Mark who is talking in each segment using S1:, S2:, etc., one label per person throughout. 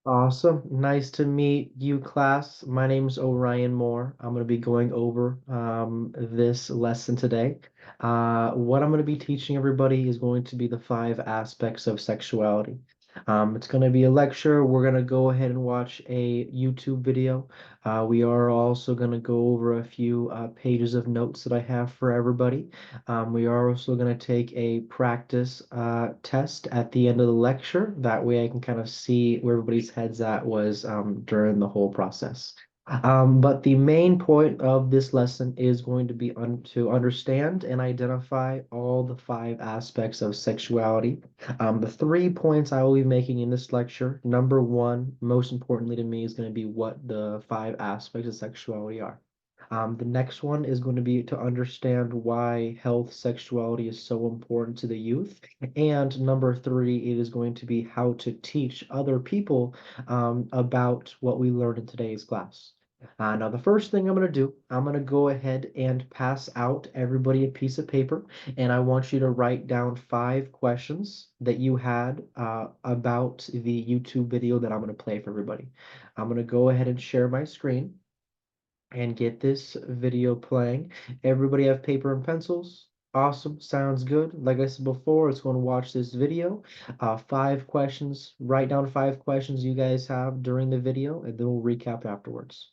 S1: Awesome. Nice to meet you, class. My name's Orion Moore. I'm going to be going over this lesson today. What I'm going to be teaching everybody is going to be the five aspects of sexuality. It's going to be a lecture. We're going to go ahead and watch a YouTube video. We are also going to go over a few pages of notes that I have for everybody. We are also going to take a practice test at the end of the lecture. That way I can kind of see where everybody's heads at was during the whole process. But the main point of this lesson is going to be to understand and identify all the five aspects of sexuality. The 3 points I will be making in this lecture, number one, most importantly to me, is going to be what the five aspects of sexuality are. The next one is going to be to understand why health sexuality is so important to the youth. And number three, it is going to be how to teach other people about what we learned in today's class. Now, the first thing I'm going to do, I'm going to go ahead and pass out everybody a piece of paper, and I want you to write down 5 questions that you had about the YouTube video that I'm going to play for everybody. I'm going to go ahead and share my screen and get this video playing. Everybody have paper and pencils? Awesome, sounds good. Like I said before, let's go and watch this video. 5 questions, write down 5 questions you guys have during the video, and then we'll recap afterwards.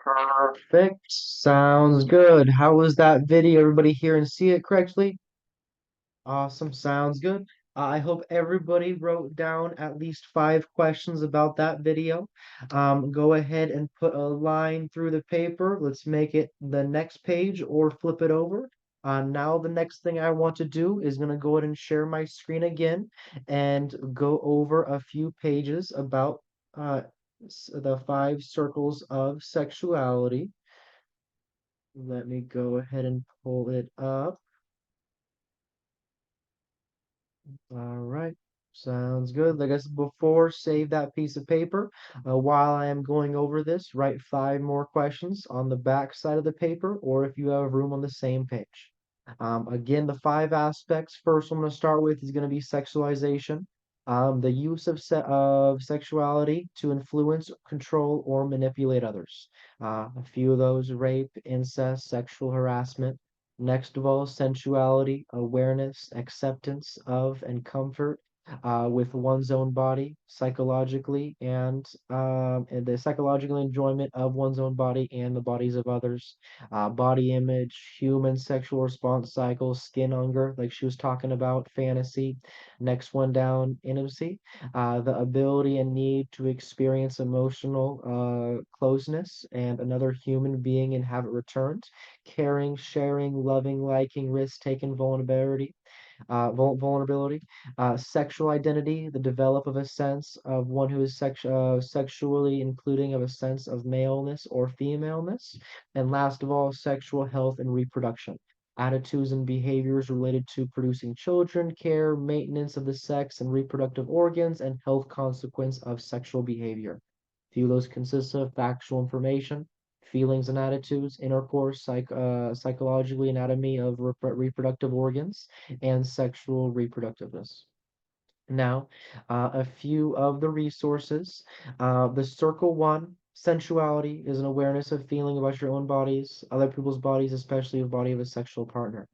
S1: Perfect. Sounds good. How was that video? Everybody hear and see it correctly? Awesome. Sounds good. I hope everybody wrote down at least 5 questions about that video. Go ahead and put a line through the paper. Let's make it the next page or flip it over. Now the next thing I want to do is going to go ahead and share my screen again and go over a few pages about the 5 circles of sexuality. Let me go ahead and pull it up. All right. Sounds good. Like I said before, save that piece of paper. While I am going over this, write 5 more questions on the back side of the paper, or if you have room on the same page. Again, the 5 aspects. First, I'm going to start with is going to be sexualization. The use of sexuality to influence, control, or manipulate others. A few of those: rape, incest, sexual harassment. Next of all, sensuality, awareness, acceptance of, and comfort with one's own body, psychologically, and the psychological enjoyment of one's own body and the bodies of others. Body image, human sexual response cycles, skin hunger, like she was talking about, fantasy. Next one down, intimacy, the ability and need to experience emotional closeness and another human being and have it returned, caring, sharing, loving, liking, risk taking, vulnerability, sexual identity, the develop of a sense of one who is sexually including of a sense of maleness or femaleness, and last of all, sexual health and reproduction. Attitudes and behaviors related to producing children, care, maintenance of the sex and reproductive organs, and health consequence of sexual behavior. Few of those consist of factual information, feelings and attitudes, intercourse, psychologically anatomy of reproductive organs, and sexual reproductiveness. Now, a few of the resources. The circle one, sensuality, is an awareness of feeling about your own bodies, other people's bodies, especially the body of a sexual partner.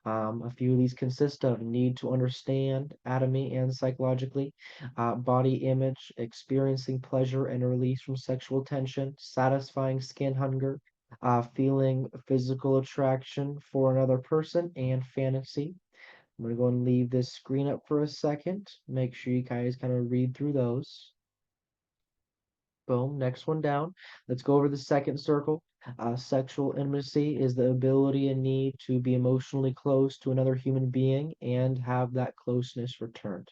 S1: A few of these consist of need to understand anatomy and psychologically, body image, experiencing pleasure and release from sexual tension, satisfying skin hunger, feeling physical attraction for another person, and fantasy. I'm gonna go and leave this screen up for a second. Make sure you guys kind of read through those. Boom, next one down. Let's go over the second circle. Sexual intimacy is the ability and need to be emotionally close to another human being and have that closeness returned.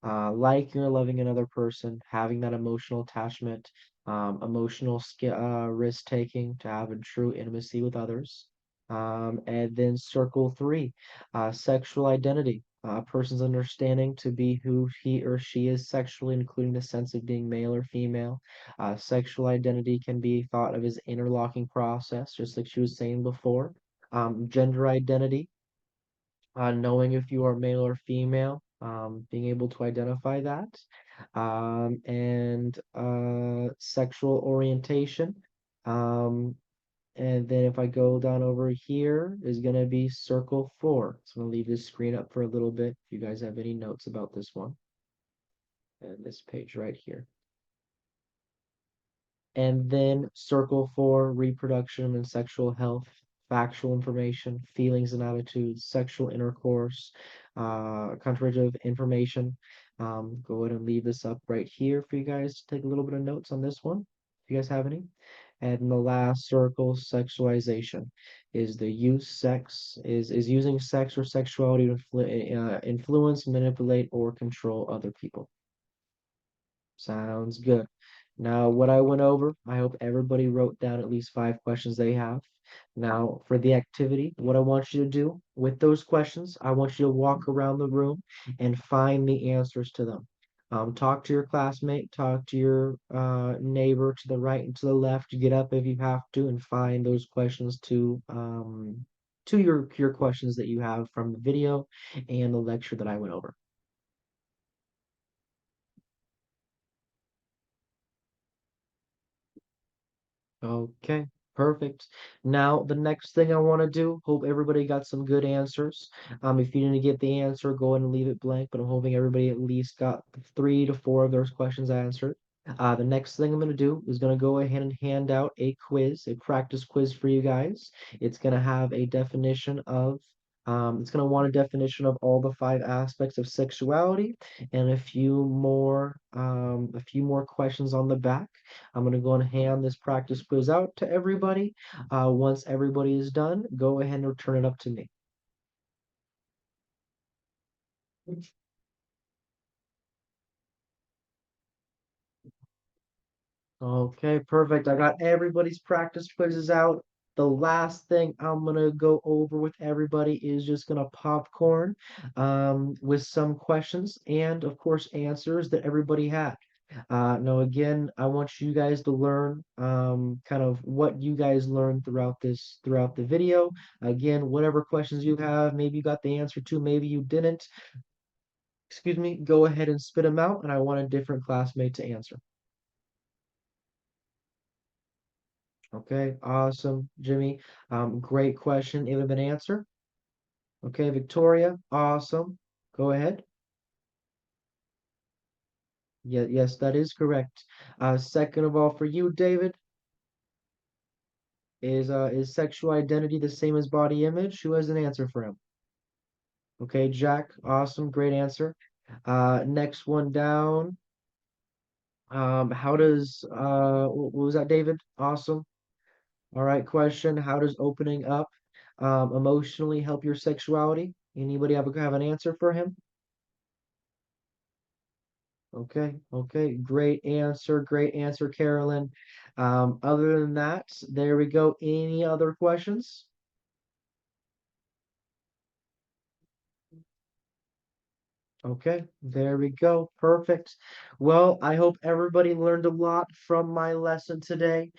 S1: Like you're loving another person, having that emotional attachment, emotional risk taking to have a true intimacy with others. And then circle three, sexual identity. A person's understanding to be who he or she is sexually, including the sense of being male or female. Sexual identity can be thought of as interlocking process, just like she was saying before. Gender identity, knowing if you are male or female, being able to identify that, and sexual orientation. Um, and then if I go down over here is going to be circle four. So I'm going to leave this screen up for a little bit. If you guys have any notes about this one and this page right here. And then circle four, reproduction and sexual health, factual information, feelings and attitudes, sexual intercourse, contractive information. Go ahead and leave this up right here for you guys to take a little bit of notes on this one, if you guys have any. And the last circle, sexualization, is the is using sex or sexuality to influence, manipulate, or control other people. Sounds good. Now, what I went over, I hope everybody wrote down at least 5 questions they have. Now, for the activity, what I want you to do with those questions, I want you to walk around the room and find the answers to them. Talk to your classmate, talk to your neighbor to the right and to the left. Get up if you have to, and find those questions to your questions that you have from the video and the lecture that I went over. Okay, perfect. Now, the next thing I want to do, hope everybody got some good answers. If you didn't get the answer, go ahead and leave it blank, but I'm hoping everybody at least got 3 to 4 of those questions answered. The next thing I'm going to do is going to go ahead and hand out a quiz, a practice quiz for you guys. It's going to have a definition of, it's going to want a definition of all the 5 aspects of sexuality and a few more questions on the back. I'm going to go and hand this practice quiz out to everybody. Once everybody is done, go ahead and return it up to me. Okay, perfect. I got everybody's practice quizzes out. The last thing I'm gonna go over with everybody is just gonna popcorn with some questions and of course answers that everybody had. Now again, I want you guys to learn kind of what you guys learned throughout the video. Again, whatever questions you have, maybe you got the answer to, maybe you didn't. Excuse me, go ahead and spit them out, and I want a different classmate to answer. Okay, awesome, Jimmy. Great question. Have an answer? Okay, Victoria, awesome. Go ahead. Yeah, yes, that is correct. Second of all, for you, David, is sexual identity the same as body image? Who has an answer for him? Okay, Jack, awesome, great answer. Next one down. How does what was that, David? Awesome. All right, question. How does opening up emotionally help your sexuality? Anybody have an answer for him? Okay, okay, great answer, Carolyn. Other than that, there we go. Any other questions? Okay, there we go. Perfect. Well, I hope everybody learned a lot from my lesson today.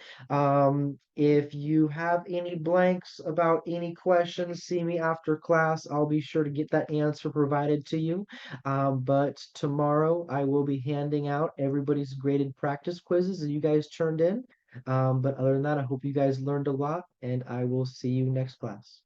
S1: If you have any blanks about any questions, see me after class. I'll be sure to get that answer provided to you. But tomorrow I will be handing out everybody's graded practice quizzes that you guys turned in. But other than that, I hope you guys learned a lot, and I will see you next class.